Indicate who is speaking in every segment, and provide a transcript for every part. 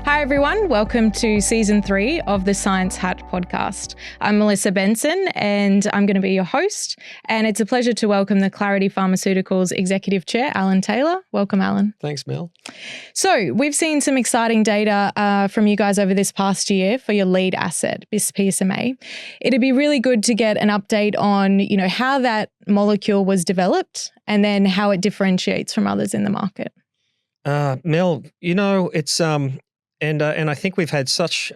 Speaker 1: Hi everyone, welcome to Season 3 of the Science Hat podcast. I'm Melissa Benson and I'm going to be your host, and it's a pleasure to welcome the Clarity Pharmaceuticals Executive Chair, Alan Taylor. Welcome, Alan.
Speaker 2: Thanks, Mel.
Speaker 1: So we've seen some exciting data from you guys over this past year for your lead asset, BisPSMA. It'd be really good to get an update on, how that molecule was developed and then how it differentiates from others in the market.
Speaker 2: Mel, it's and I think we've had such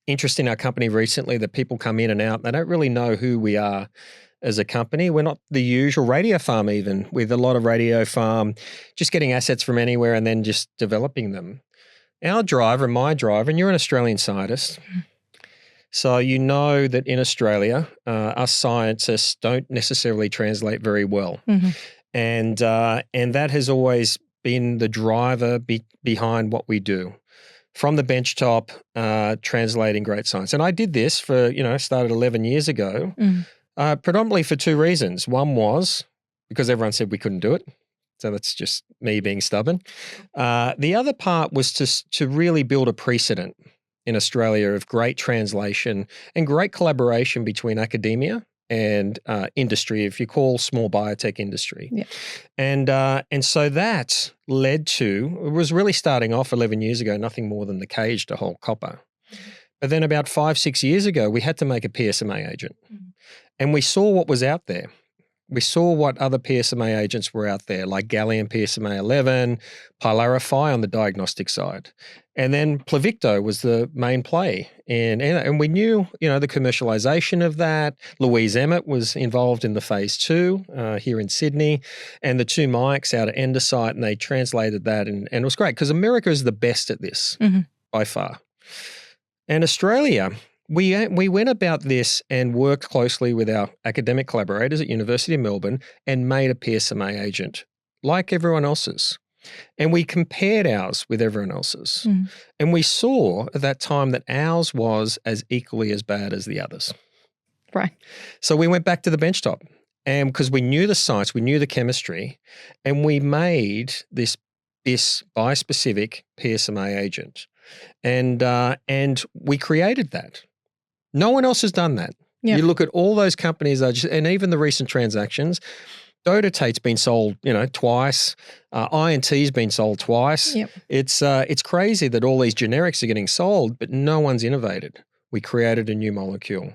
Speaker 2: interest in our company recently that people come in and out. They don't really know who we are as a company. We're not the usual radiopharm, even with a lot of radiopharm, just getting assets from anywhere and then just developing them. Our driver, my driver, and you're an Australian scientist, so you know that in Australia, us scientists don't necessarily translate very well, and that has always been the driver behind what we do. From the benchtop, translating great science. And I did this for, started 11 years ago, predominantly for two reasons. One was because everyone said we couldn't do it. So that's just me being stubborn. The other part was to really build a precedent in Australia of great translation and great collaboration between academia and industry, if you call small biotech industry. Yeah. And so that led to, it was really starting off 11 years ago, nothing more than the cage to hold copper. But then about 5-6 years ago, we had to make a PSMA agent. And we saw what was out there. We saw what other PSMA agents were out there, like gallium PSMA 11, Pylarify on the diagnostic side. And then Pluvicto was the main play. And we knew, the commercialization of that. Louise Emmett was involved in the phase 2 here in Sydney, and the two mics out at Endocyte, and they translated that. And it was great because America is the best at this by far. And Australia, we went about this and worked closely with our academic collaborators at University of Melbourne and made a PSMA agent like everyone else's. And we compared ours with everyone else's. And we saw at that time that ours was as equally as bad as the others.
Speaker 1: Right.
Speaker 2: So we went back to the benchtop, and because we knew the science, we knew the chemistry, and we made this bispecific PSMA agent. And we created that. No one else has done that. Yep. You look at all those companies, and even the recent transactions, Dotate's been sold, twice. INT's been sold twice. Yep. It's crazy that all these generics are getting sold, but no one's innovated. We created a new molecule,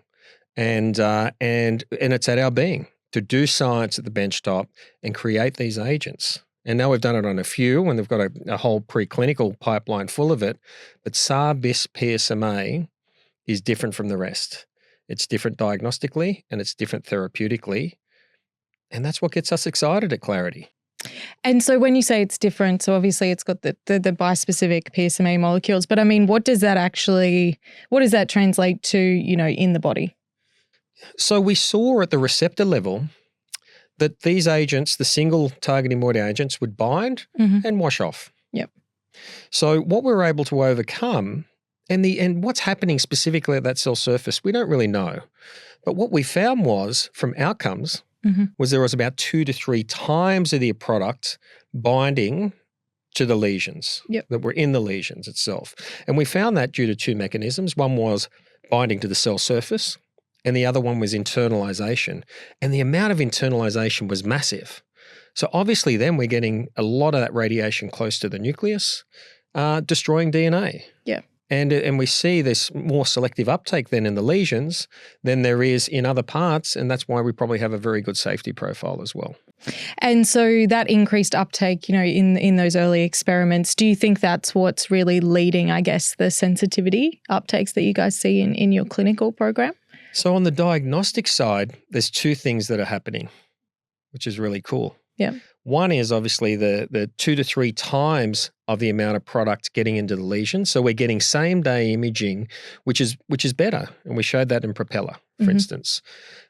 Speaker 2: and it's at our being to do science at the benchtop and create these agents. And now we've done it on a few, and they've got a whole preclinical pipeline full of it. But SAR-bisPSMA is different from the rest. It's different diagnostically and it's different therapeutically. And that's what gets us excited at Clarity.
Speaker 1: And so when you say it's different, so obviously it's got the bispecific PSMA molecules, but I mean, what does that translate to, in the body?
Speaker 2: So we saw at the receptor level that these agents, the single targeting moiety agents, would bind and wash off.
Speaker 1: Yep.
Speaker 2: So what we were able to overcome, and what's happening specifically at that cell surface, we don't really know. But what we found was, from outcomes, was there was about 2 to 3 times of the product binding to the lesions that were in the lesions itself. And we found that due to 2 mechanisms. One was binding to the cell surface, and the other one was internalization. And the amount of internalization was massive. So obviously then we're getting a lot of that radiation close to the nucleus, destroying DNA.
Speaker 1: Yeah.
Speaker 2: And we see this more selective uptake then in the lesions than there is in other parts, and that's why we probably have a very good safety profile as well.
Speaker 1: And so that increased uptake, in those early experiments, do you think that's what's really leading, I guess, the sensitivity uptakes that you guys see in your clinical program?
Speaker 2: So on the diagnostic side, there's 2 things that are happening, which is really cool.
Speaker 1: Yeah.
Speaker 2: One is obviously the 2 to 3 times of the amount of product getting into the lesion. So we're getting same-day imaging, which is better. And we showed that in Propeller, for instance.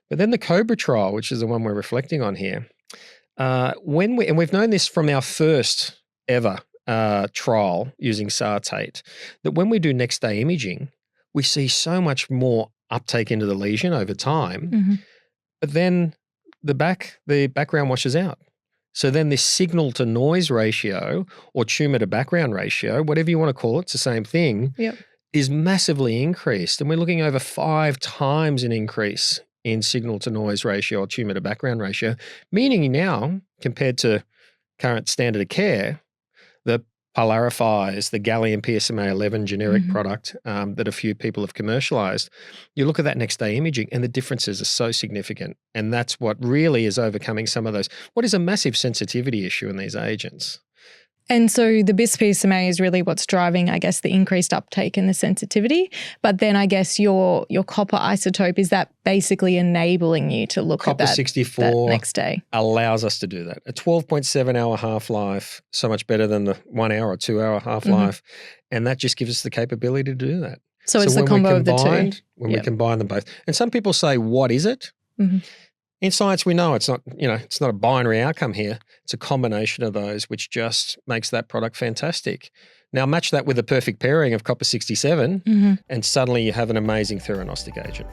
Speaker 2: But then the COBRA trial, which is the one we're reflecting on here, and we've known this from our first ever trial using SAR-Tate, that when we do next-day imaging, we see so much more uptake into the lesion over time, but then the background washes out. So then this signal to noise ratio or tumor to background ratio, whatever you want to call it, it's the same thing, is massively increased. And we're looking over 5 times an increase in signal to noise ratio or tumor to background ratio, meaning now, compared to current standard of care, the Polarifies, the gallium PSMA 11 generic product that a few people have commercialized, you look at that next day imaging and the differences are so significant. And that's what really is overcoming some of those, what is a massive sensitivity issue in these agents.
Speaker 1: And so the BIS-PSMA is really what's driving, I guess, the increased uptake and the sensitivity. But then I guess your copper isotope, is that basically enabling you to look
Speaker 2: Copper
Speaker 1: at that,
Speaker 2: 64
Speaker 1: that next day?
Speaker 2: Allows us to do that. A 12.7 hour half-life, so much better than the 1 hour or 2 hour half-life. And that just gives us the capability to do that.
Speaker 1: So it's the combo of the two.
Speaker 2: When we combine them both. And some people say, what is it? In science, we know it's not, it's not a binary outcome here. It's a combination of those, which just makes that product fantastic. Now, match that with a perfect pairing of copper 67, and suddenly you have an amazing theranostic agent.